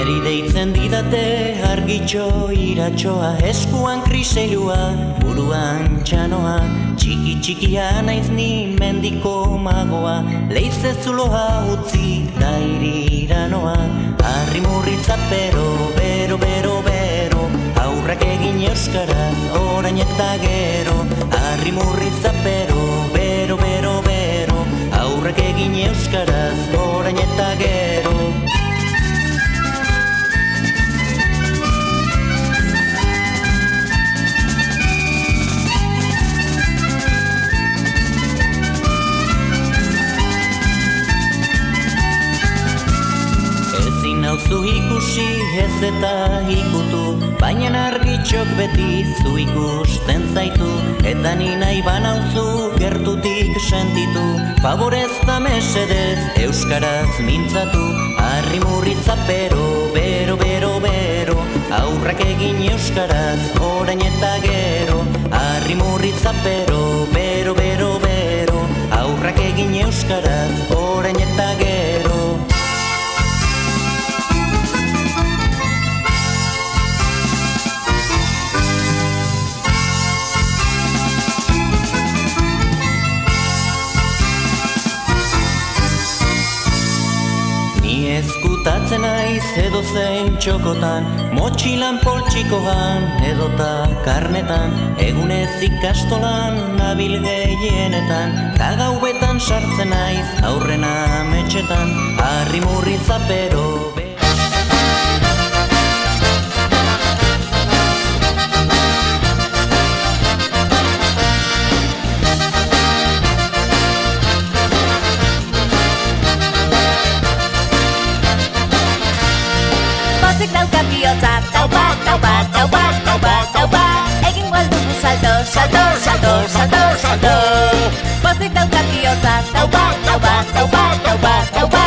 Neri deitzen didate argitxo iratxoa, eskuan kriselua, buruan txanoa, txiki txikia naiz ni mendiko magoa, leize zuloa utzi da irira noa, harri murritzapero, bero, bero, bero, aurrak egin euskaraz, orain eta gero, harri murritzapero, bero, bero, bero, aurrak egin euskaraz, orain eta gero. Zu ikusi ez eta ikutu, baina argitxok beti zu ikusten zaitu, eta ni nahi banauzu gertutik sentitu, favorez da mesedez euskaraz mintzatu, harri murritzapero, bero, bero, bero, aurrak egin euskaraz, orain eta gero, harri murritzapero, bero, bero, bero, aurrak egin euskaraz, orain eta gero. Ezkutatzen aiz edozein txokotan, motxilan poltsikoan edota karnetan, egunez ikastolan nabil gehienetan, kagauetan sartzen aiz aurrena ametxetan, harri murritzapero. Taupa, taupa, taupa, taupa, taupa, egin gualdugu salto, salto, salto, salto, salto. Pozik dauka bihotza, taupa, taupa, taupa, taupa, taupa,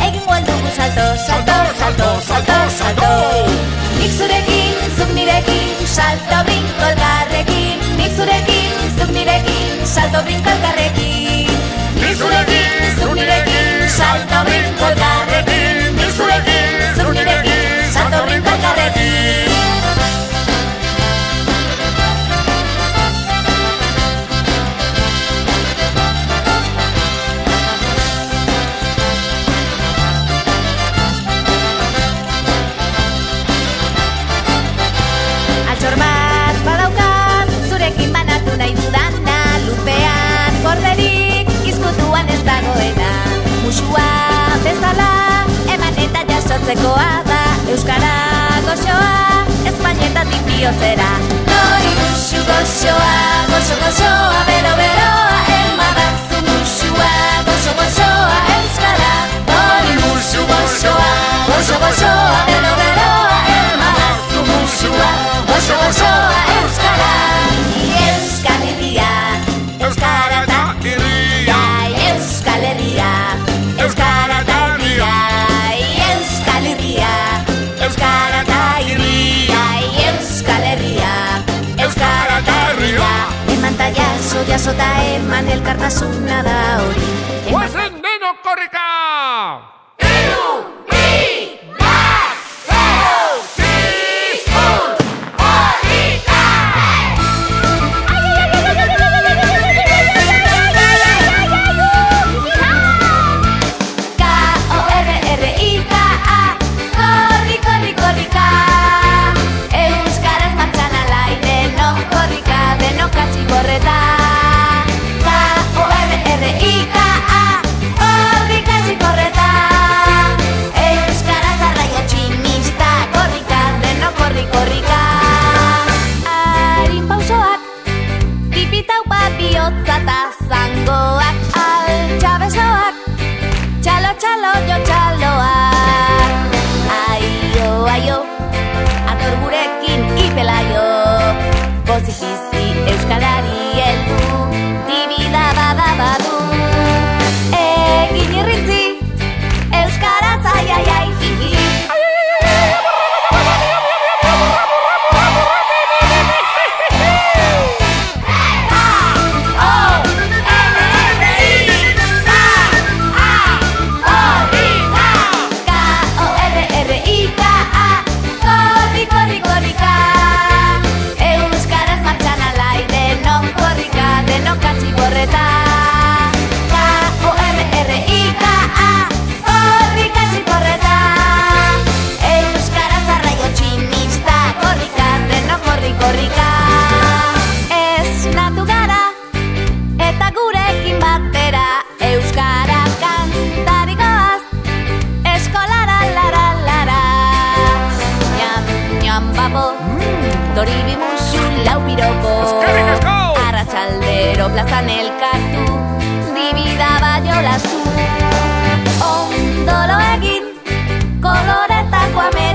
egin gualdugu salto, salto, salto, salto, salto. Nik zurekin, zuk nirekin, salto brinko elkarrekin. Nik zurekin, zuk nirekin, salto brinko elkarrekin. Nik zurekin, zuk nirekin, salto brinko elkarrekin. Nik zurekin, zuk nirekin, salto brinko elkarrekin. Altxor bat badaukat, zurekin banatu nahi dudana, lurpean gorderik, izkutuan ez dagoena. Musua bezala, eman eta jasotzekoa da, euskara goxoa, espainetatik bihotzera. Nori musu goxoa, goxo goxoa, bero beroa, emadazu musua, goxo goxoa, euskara. Nori musu goxoa, goxo goxoa, bero beroa, emadazu musua, goxo goxoa, euskara. Euskal Herria, euskara da irria, Euskal Herria, euskara da irria, Euskal Herria, euskara da irria, Euskal Herria, euskara da irria. Eman ta jasota eman elkartasuna da hori. Guazen denok korrika! Korreta, K-O-R-R-I-K-A, korrika korreta. piropo Doribi musu lau piropo Arratsaldero plazan elkartu Dibida baino lastu Ondolo egin koloretako Amerika